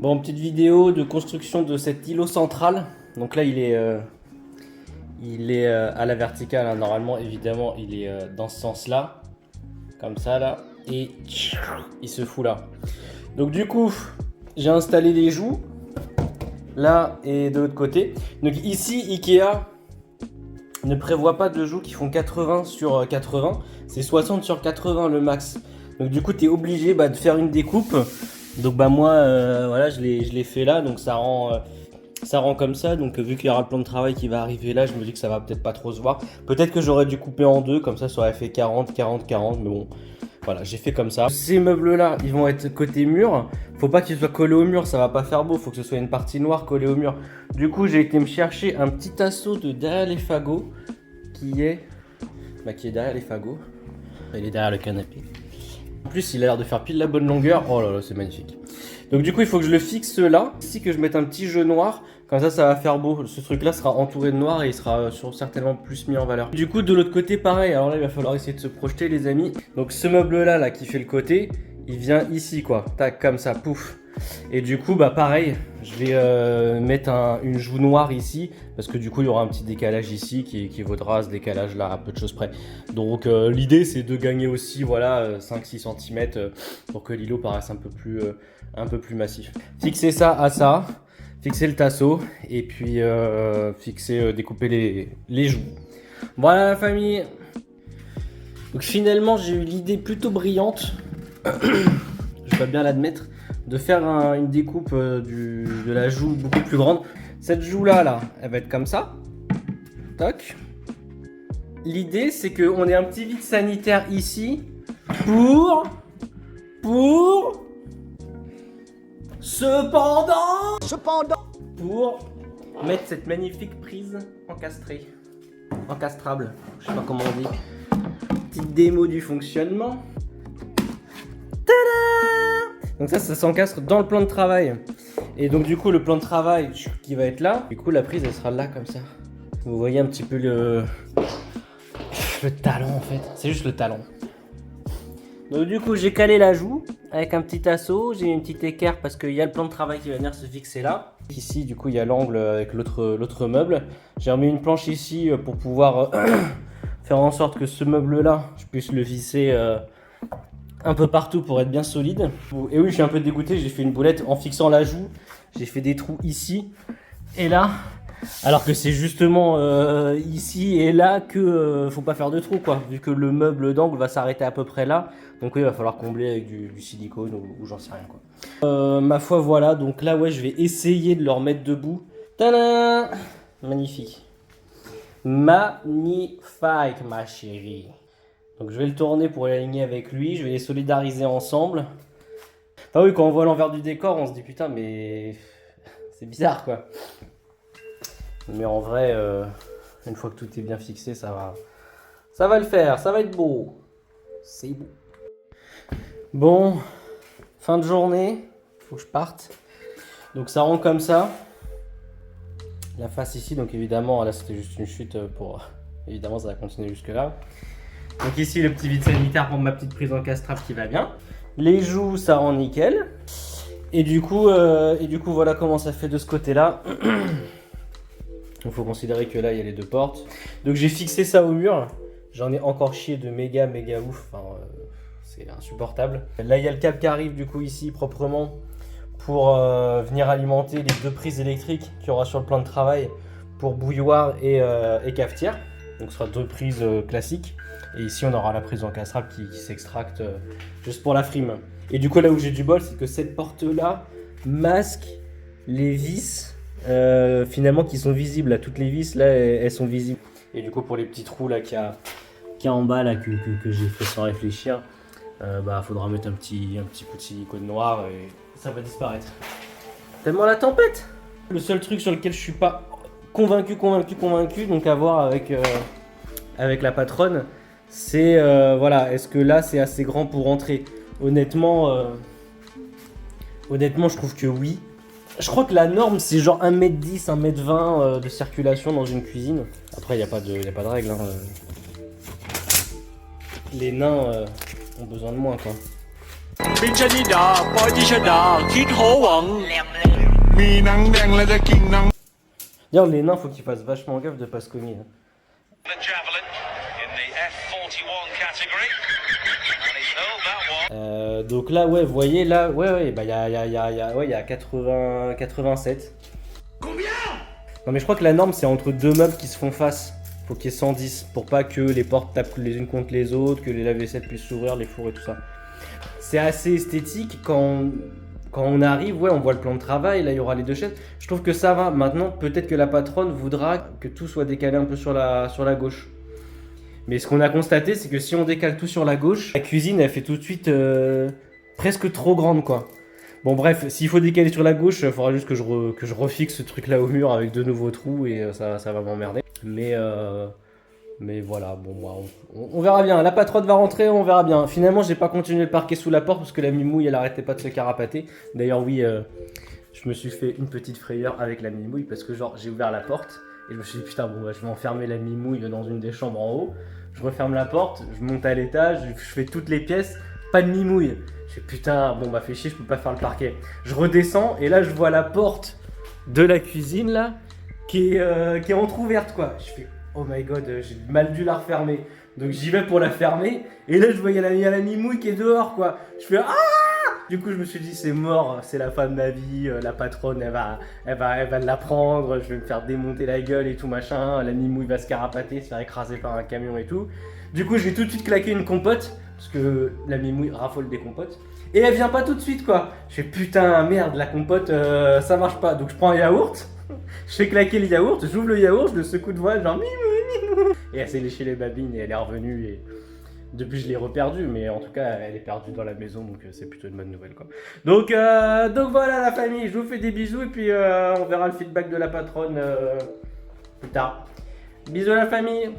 Bon, petite vidéo de construction de cet îlot central. Donc là, il est à la verticale, hein. Normalement, évidemment, il est dans ce sens-là. Comme ça, là. Et il se fout là. Donc du coup, j'ai installé les joues. Là et de l'autre côté. Donc ici, Ikea ne prévoit pas de joues qui font 80 sur 80. C'est 60 sur 80 le max. Donc du coup, tu es obligé de faire une découpe. Donc moi, voilà, je l'ai fait là. Donc ça rend comme ça. Donc vu qu'il y aura le plan de travail qui va arriver là, je me dis que ça va peut-être pas trop se voir. Peut-être que j'aurais dû couper en deux. Comme ça aurait fait 40, 40, 40. Mais bon, voilà, j'ai fait comme ça. Ces meubles là, ils vont être côté mur. Faut pas qu'ils soient collés au mur, ça va pas faire beau. Faut que ce soit une partie noire collée au mur. Du coup, j'ai été me chercher un petit assaut de derrière les fagots qui est derrière les fagots. Il est derrière le canapé. En plus, il a l'air de faire pile la bonne longueur. Oh là là, c'est magnifique. Donc du coup, il faut que je le fixe là. Ici, que je mette un petit jeu noir. Comme ça va faire beau. Ce truc-là sera entouré de noir et il sera certainement plus mis en valeur. Du coup, de l'autre côté, pareil. Alors là, il va falloir essayer de se projeter, les amis. Donc ce meuble-là, là, qui fait le côté, il vient ici, quoi. Tac, comme ça, pouf. Et du coup, pareil, je vais mettre une joue noire ici. Parce que du coup, il y aura un petit décalage ici qui vaudra ce décalage-là à peu de choses près. Donc l'idée, c'est de gagner aussi, voilà, 5-6 cm pour que l'îlot paraisse un peu plus massif. Fixer ça à ça. Fixer le tasseau et puis découper les joues. Voilà la famille. Donc finalement j'ai eu l'idée plutôt brillante, je dois bien l'admettre, de faire une découpe de la joue beaucoup plus grande. Cette joue là, elle va être comme ça. Toc. L'idée c'est qu'on ait un petit vide sanitaire ici pour pour mettre cette magnifique prise encastrable, je sais pas comment on dit. Petite démo du fonctionnement. Tada! Donc ça s'encastre dans le plan de travail. Et donc du coup le plan de travail qui va être là, du coup la prise elle sera là comme ça. Vous voyez un petit peu le talon en fait, c'est juste le talon. Donc du coup j'ai calé la joue avec un petit assaut, j'ai une petite équerre parce qu'il y a le plan de travail qui va venir se fixer là. Ici du coup il y a l'angle avec l'autre meuble. J'ai remis une planche ici pour pouvoir faire en sorte que ce meuble là, je puisse le visser un peu partout pour être bien solide. Et oui, je suis un peu dégoûté, j'ai fait une boulette en fixant la joue. J'ai fait des trous ici et là. Alors que c'est justement ici et là que faut pas faire de trous quoi, vu que le meuble d'angle va s'arrêter à peu près là. Donc oui, il va falloir combler avec du silicone ou j'en sais rien quoi. Ma foi voilà, donc là ouais je vais essayer de le remettre debout. Tadam! Magnifique. Magnifique ma chérie. Donc je vais le tourner pour l'aligner avec lui, je vais les solidariser ensemble. Enfin oui, quand on voit l'envers du décor on se dit putain mais c'est bizarre quoi. Mais en vrai, une fois que tout est bien fixé, ça va le faire, ça va être beau. C'est beau. Bon, fin de journée, faut que je parte. Donc ça rend comme ça. La face ici, donc évidemment, là c'était juste une chute pour... Évidemment, ça va continuer jusque là. Donc ici, le petit vide sanitaire pour ma petite prise encastrable qui va bien. Les joues, ça rend nickel. Et du coup, voilà comment ça fait de ce côté-là. Il faut considérer que là il y a les deux portes. Donc j'ai fixé ça au mur. J'en ai encore chié de méga ouf. Enfin, c'est insupportable. Là il y a le câble qui arrive du coup ici proprement pour venir alimenter les deux prises électriques qu'il y aura sur le plan de travail pour bouilloire et cafetière. Donc ce sera deux prises classiques. Et ici on aura la prise encastrable qui s'extracte juste pour la frime. Et du coup là où j'ai du bol, c'est que cette porte là masque les vis. Finalement qui sont visibles là, toutes les vis là elles sont visibles et du coup pour les petits trous là qu'il y a en bas là que j'ai fait sans réfléchir, faudra mettre un petit peu de silicone noir et ça va disparaître tellement la tempête. Le seul truc sur lequel je suis pas convaincu donc à voir avec la patronne, c'est voilà, est-ce que là c'est assez grand pour rentrer. Honnêtement je trouve que oui. Je crois que la norme c'est genre 1m10, 1m20 de circulation dans une cuisine. Après il n'y a pas de règle hein. Les nains ont besoin de moins quoi. เป็นชนิดาปอยที่ชดาคิดโหวัง D'ailleurs, les nains, faut qu'ils fassent vachement gaffe de pas se cogner. Hein. The javelin in the F41 category. And he's hurled that one. Donc là, ouais, vous voyez, là, ouais, bah il y a 80, 87. Combien? Non mais je crois que la norme c'est entre deux meubles qui se font face. Faut qu'il y ait 110 pour pas que les portes tapent les unes contre les autres, que les lave-vaisselle puissent s'ouvrir, les fours et tout ça. C'est assez esthétique quand on arrive, ouais, on voit le plan de travail, là il y aura les deux chaises. Je trouve que ça va. Maintenant, peut-être que la patronne voudra que tout soit décalé un peu sur la gauche. Mais ce qu'on a constaté, c'est que si on décale tout sur la gauche, la cuisine elle fait tout de suite presque trop grande quoi. Bon bref, s'il faut décaler sur la gauche, il faudra juste que je refixe ce truc là au mur avec de nouveaux trous et ça va m'emmerder. Mais voilà, bon moi, on verra bien. La patronne va rentrer, on verra bien. Finalement, j'ai pas continué le parquet sous la porte parce que la mimouille elle arrêtait pas de se carapater. D'ailleurs oui, je me suis fait une petite frayeur avec la mimouille parce que genre j'ai ouvert la porte et je me suis dit putain bon bah, je vais enfermer la mimouille dans une des chambres en haut. Je referme la porte, je monte à l'étage, je fais toutes les pièces, pas de mimouille. Je fais putain bon bah fait chier, je peux pas faire le parquet. Je redescends et là je vois la porte de la cuisine là qui est entrouverte quoi. Je fais oh my god, j'ai mal dû la refermer. Donc j'y vais pour la fermer et là je vois il y a la mimouille qui est dehors quoi. Je fais ah. Du coup je me suis dit c'est mort, c'est la femme de ma vie, la patronne elle va la prendre, je vais me faire démonter la gueule et tout machin, la mimouille va se carapater, se faire écraser par un camion et tout. Du coup je vais tout de suite claquer une compote, parce que la mimouille raffole des compotes. Et elle vient pas tout de suite quoi. Je fais putain merde la compote ça marche pas. Donc je prends un yaourt, je fais claquer le yaourt, j'ouvre le yaourt, je le secoue de voile genre mimou. Et elle s'est léché les babines et elle est revenue et depuis je l'ai reperdue mais en tout cas elle est perdue dans la maison donc c'est plutôt une bonne nouvelle quoi. Donc voilà la famille, je vous fais des bisous et puis on verra le feedback de la patronne plus tard. Bisous la famille.